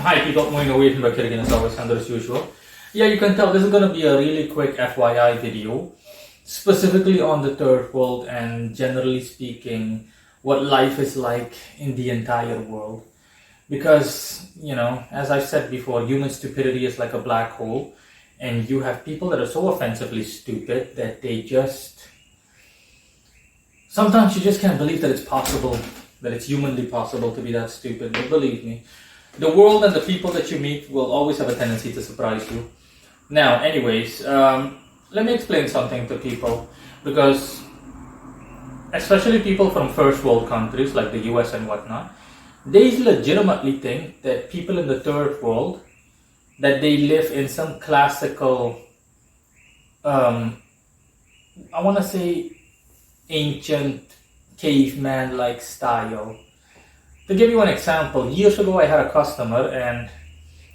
Hi people, Moin away from back here again as always, and as usual. Yeah, you can tell this is gonna be a really quick FYI video, specifically on the third world and generally speaking, what life is like in the entire world. Because, as I've said before, human stupidity is like a black hole, and you have people that are so offensively stupid that they just sometimes you just can't believe that it's possible, that it's humanly possible to be that stupid. But believe me, the world and the people that you meet will always have a tendency to surprise you. Now, anyways, let me explain something to people, because especially people from first world countries like the US and whatnot, they legitimately think that people in the third world, that they live in some classical, I want to say, ancient caveman-like style. To give you an example, years ago I had a customer, and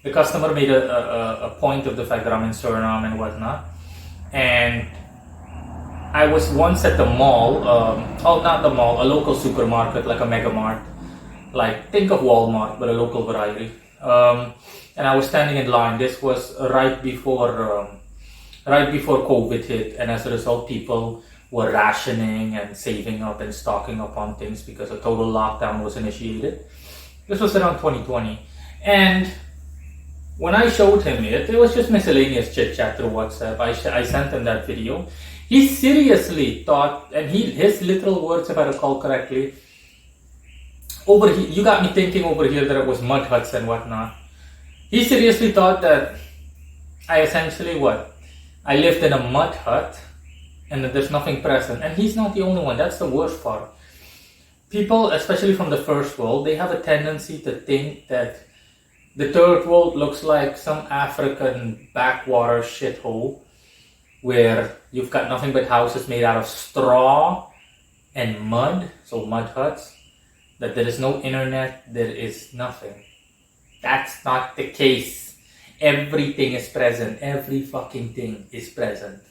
the customer made a point of the fact that I'm in Suriname and whatnot. And I was once at the mall, not the mall, a local supermarket like a Mega Mart. Like, think of Walmart, but a local variety. And I was standing in line. This was right before COVID hit, and as a result, people were rationing and saving up and stocking up on things because a total lockdown was initiated. This was around 2020. And when I showed him it was just miscellaneous chit chat through WhatsApp. I sent him that video. He seriously thought, and his literal words, if I recall correctly, over here, you got me thinking over here that it was mud huts and whatnot. He seriously thought that I essentially I lived in a mud hut and that there's nothing present. And he's not the only one. That's the worst part. People, especially from the first world, they have a tendency to think that the third world looks like some African backwater shithole where you've got nothing but houses made out of straw and mud, so mud huts, that there is no internet, there is nothing. That's not the case. Everything is present. Every fucking thing is present.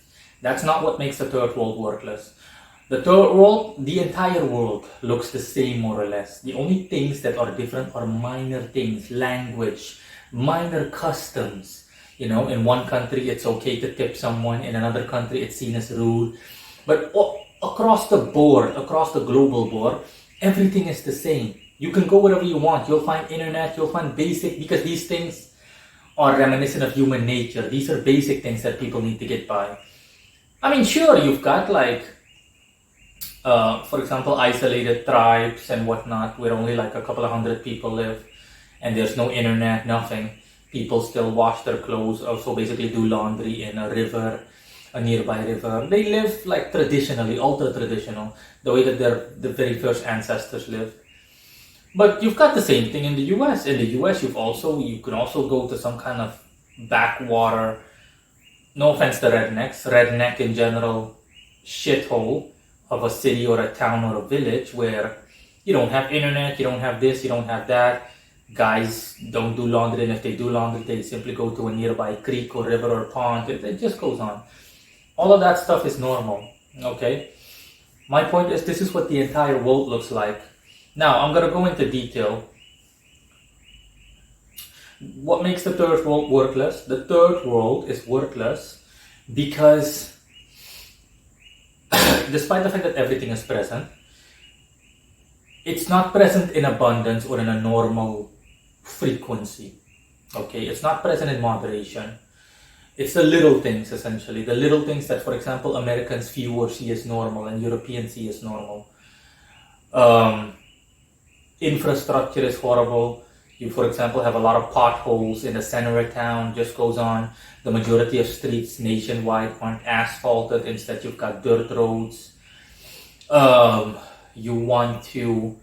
That's not what makes the third world worthless. The third world, the entire world looks the same more or less. The only things that are different are minor things, language, minor customs. In one country it's okay to tip someone, in another country it's seen as rude. But across the board, across the global board, everything is the same. You can go wherever you want. You'll find internet, you'll find basic, because these things are reminiscent of human nature. These are basic things that people need to get by. I mean, sure, you've got for example, isolated tribes and whatnot, where only like a couple of hundred people live, and there's no internet, nothing. People still wash their clothes, also basically do laundry in a river, a nearby river. They live like traditionally, ultra traditional, the way that the very first ancestors lived. But you've got the same thing in the US. In the US, you can also go to some kind of backwater, no offense to redneck in general, shithole of a city or a town or a village where you don't have internet, you don't have this, you don't have that. Guys don't do laundry, and if they do laundry, they simply go to a nearby creek or river or pond. It just goes on. All of that stuff is normal, okay? My point is, this is what the entire world looks like. Now, I'm going to go into detail. What makes the third world worthless? The third world is worthless because despite the fact that everything is present, it's not present in abundance or in a normal frequency. Okay, it's not present in moderation. It's the little things, essentially. The little things that, for example, Americans view or see as normal and Europeans see as normal. Infrastructure is horrible. You, for example, have a lot of potholes in the center of town, just goes on. The majority of streets nationwide aren't asphalted. Instead, you've got dirt roads. You want to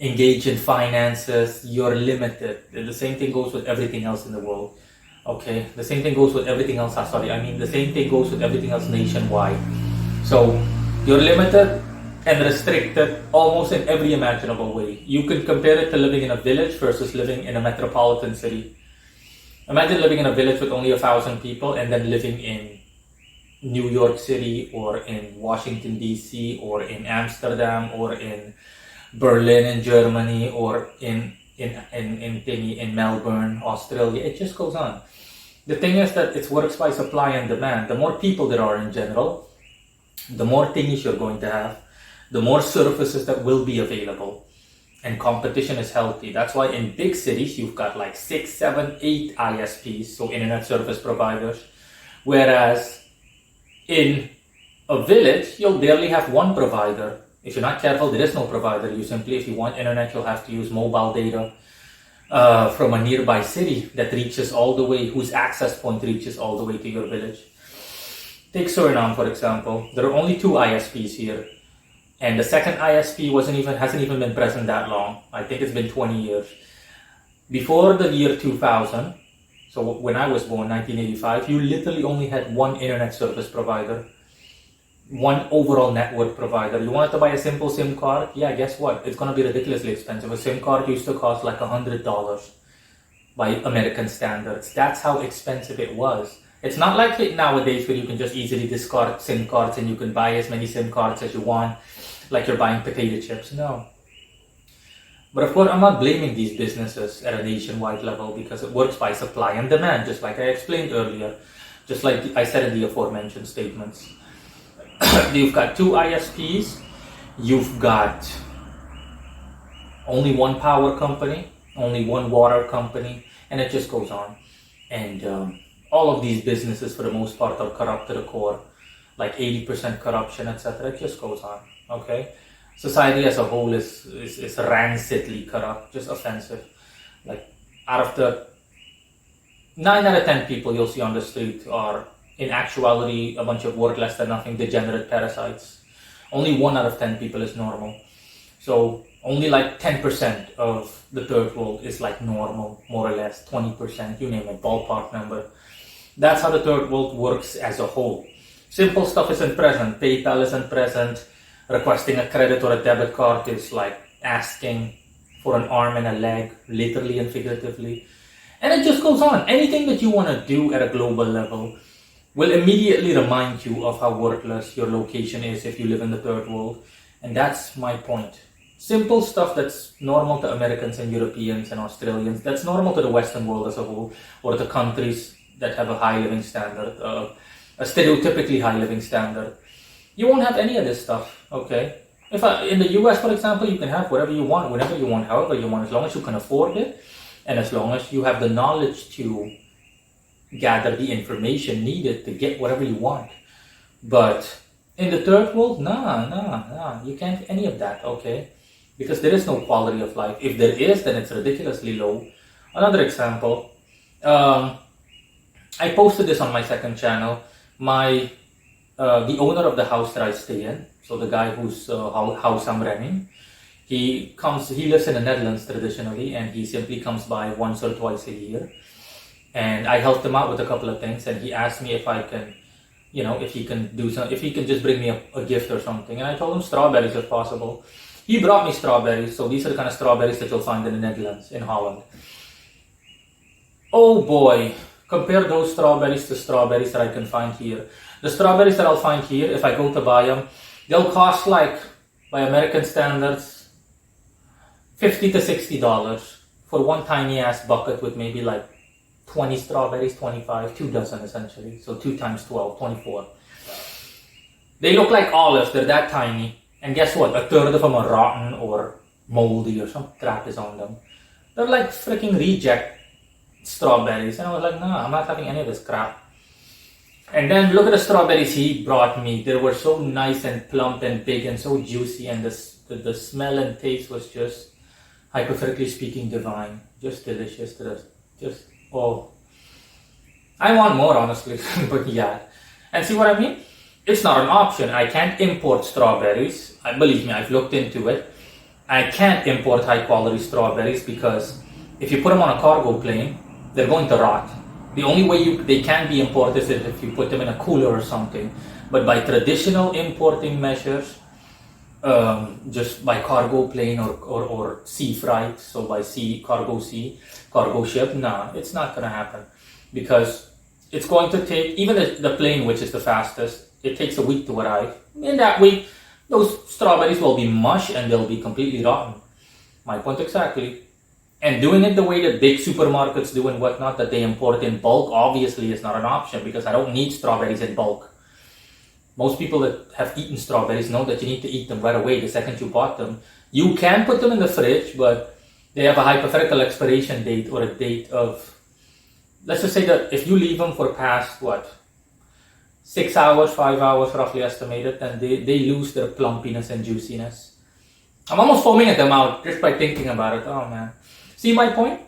engage in finances, you're limited. The same thing goes with everything else in the world. Okay, the same thing goes with everything else. The same thing goes with everything else nationwide. So you're limited and restricted almost in every imaginable way. You can compare it to living in a village versus living in a metropolitan city. Imagine living in a village with only 1,000 people and then living in New York City or in Washington DC or in Amsterdam or in Berlin in Germany or in in Melbourne, Australia. It just goes on. The thing is that it works by supply and demand. The more people there are in general, the more thingies you're going to have, the more services that will be available. And competition is healthy. That's why in big cities, you've got like 6, 7, 8 ISPs, so internet service providers. Whereas in a village, you'll barely have one provider. If you're not careful, there is no provider. You simply, if you want internet, you'll have to use mobile data from a nearby city that reaches all the way, whose access point reaches all the way to your village. Take Suriname, for example. There are only 2 ISPs here. And the second ISP hasn't even been present that long. I think it's been 20 years. Before the year 2000, so when I was born, 1985, you literally only had one internet service provider, one overall network provider. You wanted to buy a simple SIM card? Yeah, guess what? It's going to be ridiculously expensive. A SIM card used to cost like $100 by American standards. That's how expensive it was. It's not like nowadays where you can just easily discard SIM cards and you can buy as many SIM cards as you want, like you're buying potato chips. No. But of course, I'm not blaming these businesses at a nationwide level because it works by supply and demand, just like I explained earlier, just like I said in the aforementioned statements. You've got 2 ISPs, you've got only one power company, only one water company, and it just goes on. And all of these businesses, for the most part, are corrupt to the core, like 80% corruption, etc. It just goes on. Okay, society as a whole is rancidly corrupt, just offensive. Like out of the 9 out of 10 people you'll see on the street are in actuality a bunch of work less than nothing degenerate parasites. Only 1 out of 10 people is normal. So only like 10% of the third world is like normal, more or less. 20%, you name it, ballpark number. That's how the third world works as a whole. Simple stuff isn't present. PayPal isn't present. Requesting a credit or a debit card is like asking for an arm and a leg, literally and figuratively. And it just goes on. Anything that you want to do at a global level will immediately remind you of how worthless your location is if you live in the third world. And that's my point. Simple stuff that's normal to Americans and Europeans and Australians, that's normal to the Western world as a whole, or the countries that have a high living standard, a stereotypically high living standard. You won't have any of this stuff, okay? In the US, for example, you can have whatever you want, whenever you want, however you want, as long as you can afford it, and as long as you have the knowledge to gather the information needed to get whatever you want. But in the third world, nah, you can't get any of that, okay? Because there is no quality of life. If there is, then it's ridiculously low. Another example, I posted this on my second channel. The owner of the house that I stay in, so the guy whose house I'm renting, he lives in the Netherlands traditionally, and he simply comes by once or twice a year. And I helped him out with a couple of things, and he asked me if I can, if he can just bring me a gift or something. And I told him strawberries if possible. He brought me strawberries, so these are the kind of strawberries that you'll find in the Netherlands, in Holland. Oh boy, compare those strawberries to strawberries that I can find here. The strawberries that I'll find here, if I go to buy them, they'll cost like, by American standards, $50 to $60 for one tiny ass bucket with maybe like 20 strawberries, 25, 2 dozen essentially. So 2 times 12, 24. They look like olives, they're that tiny. And guess what? A third of them are rotten or moldy or some crap is on them. They're like freaking reject strawberries. And I was like, nah, I'm not having any of this crap. And then look at the strawberries he brought me. They were so nice and plump and big and so juicy, and the smell and taste was just, hypothetically speaking, divine. Just delicious. Oh. I want more, honestly, but yeah. And see what I mean? It's not an option. I can't import strawberries. Believe me, I've looked into it. I can't import high quality strawberries because if you put them on a cargo plane, they're going to rot. The only way they can be imported is if you put them in a cooler or something. But by traditional importing measures, just by cargo plane or sea freight, so by cargo ship, nah, it's not going to happen. Because it's going to take, even the plane, which is the fastest, it takes a week to arrive. In that week, those strawberries will be mush and they'll be completely rotten. My point exactly. And doing it the way that big supermarkets do and whatnot, that they import in bulk, obviously is not an option because I don't need strawberries in bulk. Most people that have eaten strawberries know that you need to eat them right away the second you bought them. You can put them in the fridge, but they have a hypothetical expiration date or a date of, let's just say that if you leave them for past, 6 hours, 5 hours roughly estimated, then they lose their plumpiness and juiciness. I'm almost foaming at the mouth just by thinking about it. Oh man. See my point?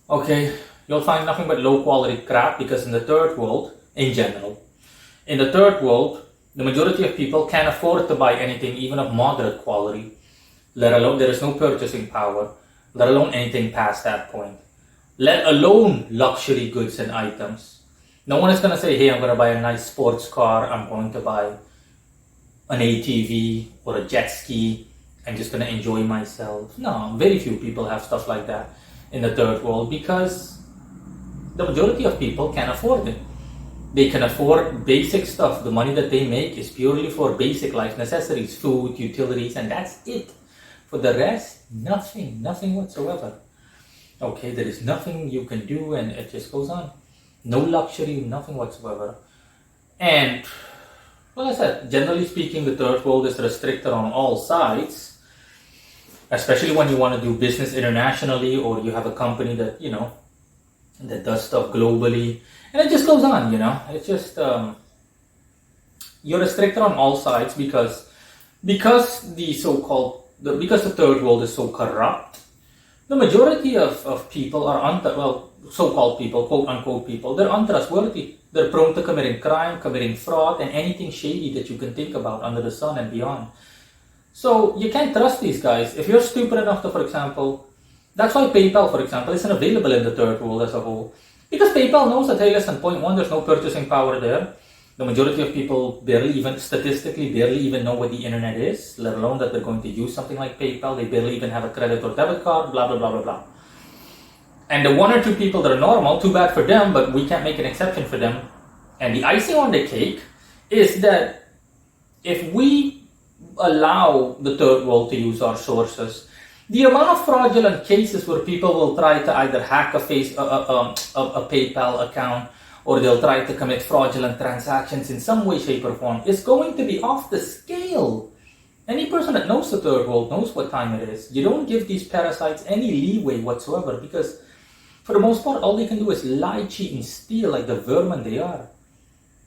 Okay, you'll find nothing but low quality crap because in the third world, in general, in the third world, the majority of people can't afford to buy anything even of moderate quality, let alone there is no purchasing power, let alone anything past that point, let alone luxury goods and items. No one is going to say, hey, I'm going to buy a nice sports car, I'm going to buy an ATV or a jet ski, I'm just going to enjoy myself. No, very few people have stuff like that in the third world because the majority of people can't afford it. They can afford basic stuff. The money that they make is purely for basic life necessities, food, utilities, and that's it. For the rest, nothing whatsoever. Okay, there is nothing you can do and it just goes on. No luxury, nothing whatsoever. And, well, I said, generally speaking, the third world is restricted on all sides. Especially when you want to do business internationally or you have a company that, that does stuff globally. And it just goes on, It's just, you're restricted on all sides because the third world is so corrupt. The majority of people are, so-called people, quote-unquote people, they're untrustworthy. They're prone to committing crime, committing fraud, and anything shady that you can think about under the sun and beyond. So you can't trust these guys. If you're stupid enough to, for example, that's why PayPal, for example, isn't available in the third world as a whole. Because PayPal knows that, hey, listen, point one, there's no purchasing power there. The majority of people statistically barely even know what the internet is, let alone that they're going to use something like PayPal. They barely even have a credit or debit card, blah, blah, blah, blah, blah. And the one or two people that are normal, too bad for them, but we can't make an exception for them. And the icing on the cake is that if we allow the third world to use our sources, the amount of fraudulent cases where people will try to either hack a PayPal account or they'll try to commit fraudulent transactions in some way, shape, or form is going to be off the scale. Any person that knows the third world knows what time it is. You don't give these parasites any leeway whatsoever because for the most part, all they can do is lie, cheat, and steal like the vermin they are.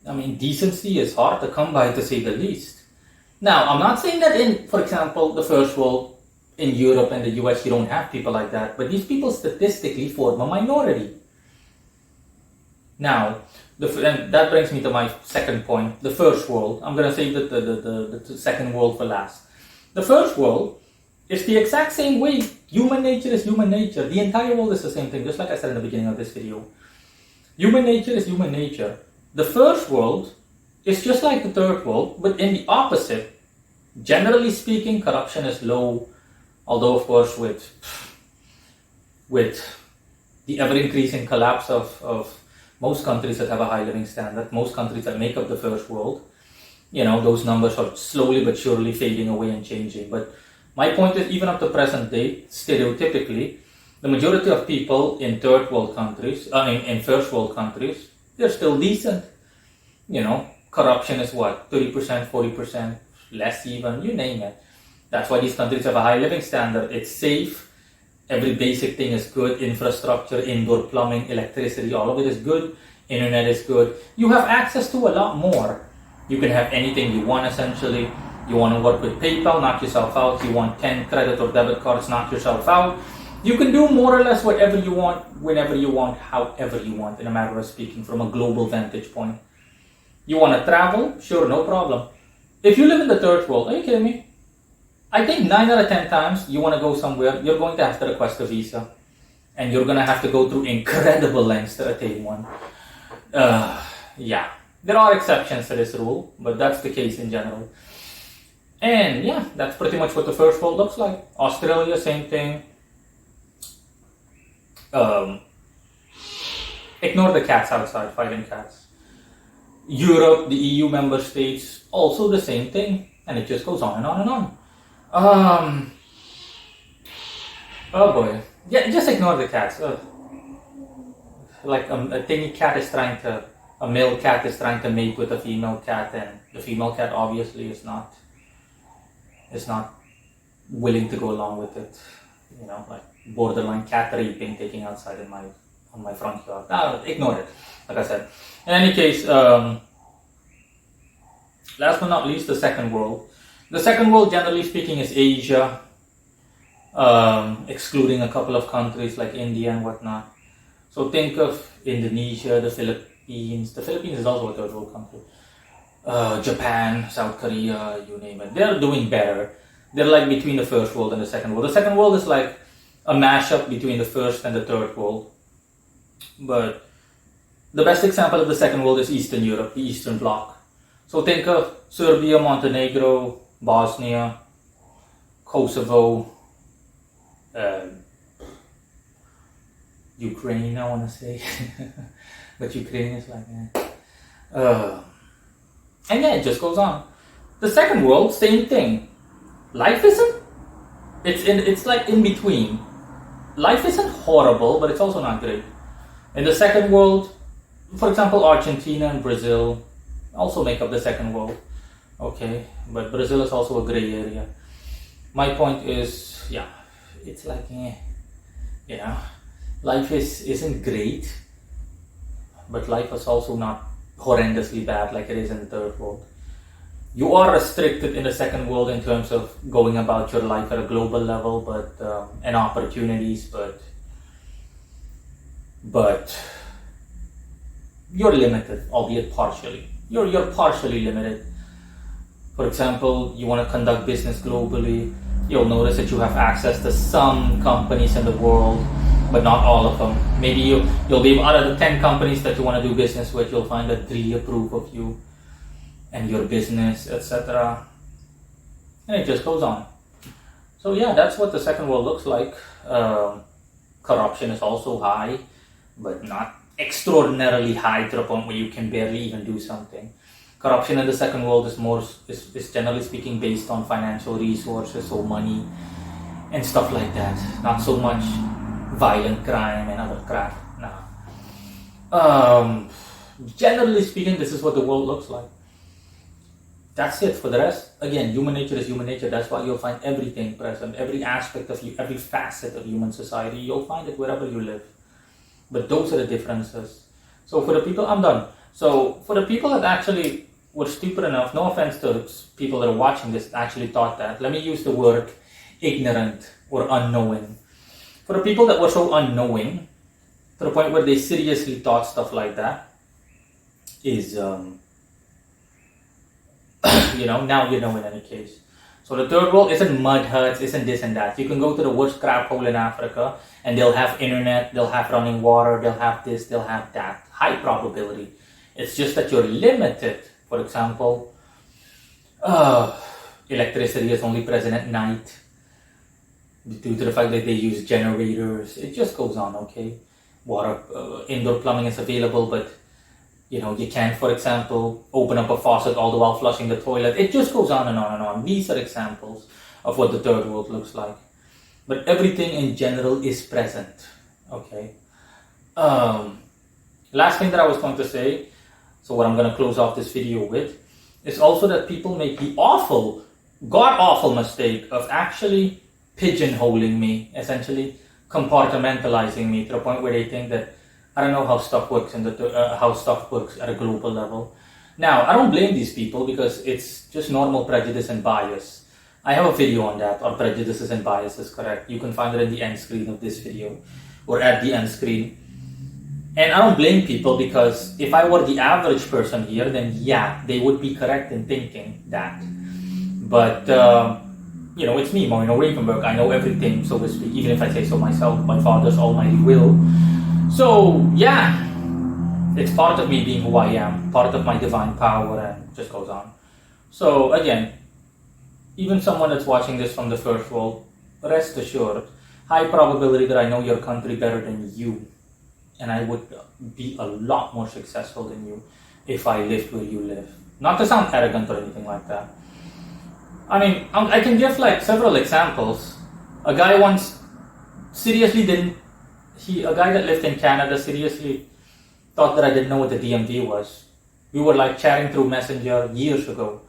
I mean, decency is hard to come by, to say the least. Now, I'm not saying that in, for example, the first world, in Europe and the US, you don't have people like that, but these people statistically form a minority. Now, and that brings me to my second point, the first world. I'm going to save the second world for last. The first world is the exact same way. Human nature is human nature. The entire world is the same thing, just like I said in the beginning of this video. Human nature is human nature. The first world is just like the third world, but in the opposite. Generally speaking, corruption is low, although of course with the ever-increasing collapse of most countries that have a high living standard, most countries that make up the first world, those numbers are slowly but surely fading away and changing. But my point is, even up to present day, stereotypically, the majority of people in third world countries, in first world countries, they're still decent. Corruption is 30%, 40%, less even, you name it. That's why these countries have a high living standard. It's safe. Every basic thing is good. Infrastructure, indoor plumbing, electricity, all of it is good. Internet is good. You have access to a lot more. You can have anything you want essentially. You want to work with PayPal, knock yourself out. You want 10 credit or debit cards, knock yourself out. You can do more or less whatever you want, whenever you want, however you want, in a matter of speaking, from a global vantage point. You want to travel? Sure, no problem. If you live in the third world, are you kidding me? I think 9 out of 10 times you want to go somewhere, you're going to have to request a visa. And you're going to have to go through incredible lengths to attain one. Yeah, there are exceptions to this rule, but that's the case in general. And yeah, that's pretty much what the first world looks like. Australia, same thing. Ignore the cats outside, fighting cats. Europe, the EU member states, also the same thing. And it just goes on and on and on. Oh boy. Yeah, just ignore the cats. Like a tiny cat is trying to, a male cat is trying to mate with a female cat, and the female cat obviously is not willing to go along with it. You know, like borderline cat raping taking outside in my on my front yard. Ignore it. Like I said. In any case, last but not least, the second world. The second world, generally speaking, is Asia, excluding a couple of countries like India and whatnot. So think of Indonesia, the Philippines. The Philippines is also a third world country. Japan, South Korea, you name it. They're doing better. They're like between the first world and the second world. The second world is like a mashup between the first and the third world. But the best example of the second world is Eastern Europe, the Eastern Bloc. So think of Serbia, Montenegro, Bosnia, Kosovo, Ukraine, I want to say. But Ukraine is like that. And yeah, it just goes on. The second world, same thing. Life isn't. It's like in between. Life isn't horrible, but it's also not great. In the second world, for example, Argentina and Brazil also make up the second world. Okay, but Brazil is also a gray area. My point is, yeah, it's like, life isn't great, but life is also not horrendously bad like it is in the third world. You are restricted in the second world in terms of going about your life at a global level, but and opportunities, but you're limited, albeit partially. You're partially limited. For example, you want to conduct business globally, you'll notice that you have access to some companies in the world, but not all of them. Maybe you'll be out of the 10 companies that you want to do business with, you'll find that 3 approve of you and your business, etc. And it just goes on. So yeah, that's what the second world looks like. Corruption is also high, but not extraordinarily high to the point where you can barely even do something. Corruption in the second world is generally speaking based on financial resources, so money and stuff like that. Not so much violent crime and other crap. No. Generally speaking, this is what the world looks like. That's it. For the rest, again, human nature is human nature. That's why you'll find everything present, every aspect of you, every facet of human society. You'll find it wherever you live. But those are the differences. So for the people, I'm done. So for the people that actually were stupid enough, no offense to people that are watching this, actually thought that. Let me use the word ignorant or unknowing. For the people that were so unknowing, to the point where they seriously thought stuff like that, is, now you know in any case. So the third world isn't mud huts, isn't this and that. You can go to the worst crap hole in Africa and they'll have internet, they'll have running water, they'll have this, they'll have that. High probability. It's just that you're limited. For example, electricity is only present at night due to the fact that they use generators. It just goes on, okay? Water, indoor plumbing is available, but you can't, for example, open up a faucet all the while flushing the toilet. It just goes on and on and on. These are examples of what the third world looks like. But everything in general is present, okay? Last thing that I was going to say, so what I'm going to close off this video with, is also that people make the god-awful mistake of actually pigeonholing me, essentially compartmentalizing me to the point where they think that I don't know how stuff works how stuff works at a global level. Now, I don't blame these people because it's just normal prejudice and bias. I have a video on that, on prejudices and biases, correct? You can find it in the end screen of this video or at the end screen. And I don't blame people because if I were the average person here, then yeah, they would be correct in thinking that. But, it's me, Maureen Ravenberg. I know everything, so to speak, even if I say so myself, my Father's almighty will. So, yeah, it's part of me being who I am, part of my divine power, and just goes on. So, again, even someone that's watching this from the first world, rest assured, high probability that I know your country better than you, and I would be a lot more successful than you if I lived where you live. Not to sound arrogant or anything like that. I mean, I can give like several examples. A guy once seriously didn't. A guy that lived in Canada seriously thought that I didn't know what the DMV was. We were like chatting through Messenger years ago,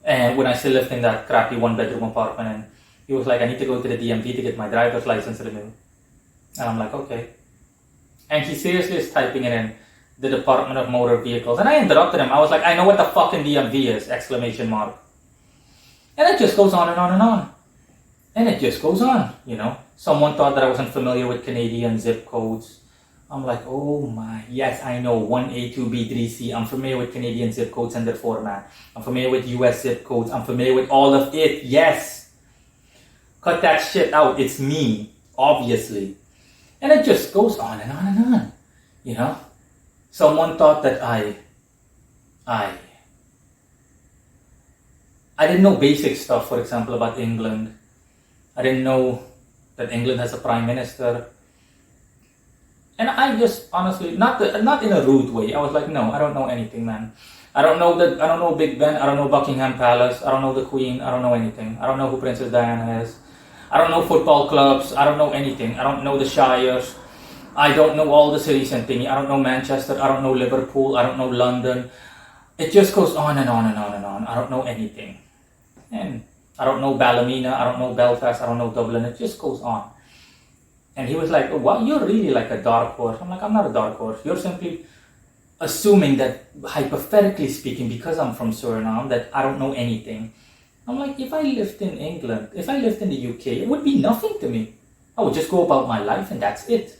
and when I still lived in that crappy one-bedroom apartment, and he was like, I need to go to the DMV to get my driver's license renewed. And I'm like, okay. And he seriously is typing it in, the Department of Motor Vehicles. And I interrupted him. I was like, I know what the fucking DMV is! Exclamation mark. And it just goes on and on and on. And it just goes on, you know. Someone thought that I wasn't familiar with Canadian zip codes. I'm like, oh my, yes, I know 1A, 2B, 3C. I'm familiar with Canadian zip codes and their format. I'm familiar with US zip codes. I'm familiar with all of it, yes. Cut that shit out. It's me, obviously. And it just goes on and on and on, you know. Someone thought that I didn't know basic stuff, for example, about England. I didn't know that England has a prime minister. And I just honestly, not in a rude way. I was like, no, I don't know anything, man. I don't know Big Ben. I don't know Buckingham Palace. I don't know the Queen. I don't know anything. I don't know who Princess Diana is. I don't know football clubs. I don't know anything. I don't know the Shires. I don't know all the cities and thingy. I don't know Manchester. I don't know Liverpool. I don't know London. It just goes on and on and on and on. I don't know anything. And I don't know Ballymena. I don't know Belfast. I don't know Dublin. It just goes on. And he was like, oh, wow, you're really like a dark horse. I'm like, I'm not a dark horse. You're simply assuming that, hypothetically speaking, because I'm from Suriname, that I don't know anything. I'm like, if I lived in England, if I lived in the UK, it would be nothing to me. I would just go about my life and that's it.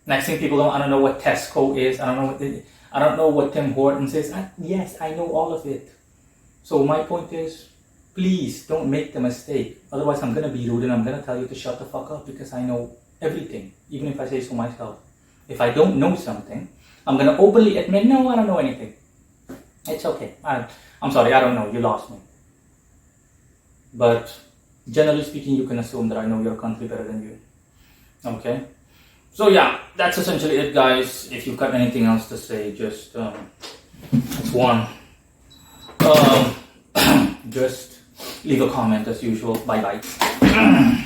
Next thing people I don't know what Tesco is. I don't know what Tim Hortons is. Yes, I know all of it. So my point is, please don't make the mistake. Otherwise, I'm going to be rude and I'm going to tell you to shut the fuck up because I know everything, even if I say so myself. If I don't know something, I'm going to openly admit, no, I don't know anything. It's okay. I'm sorry, I don't know. You lost me. But generally speaking, you can assume that I know your country better than you. Okay? So yeah, that's essentially it, guys. If you've got anything else to say, just it's one. Just leave a comment as usual. Bye bye.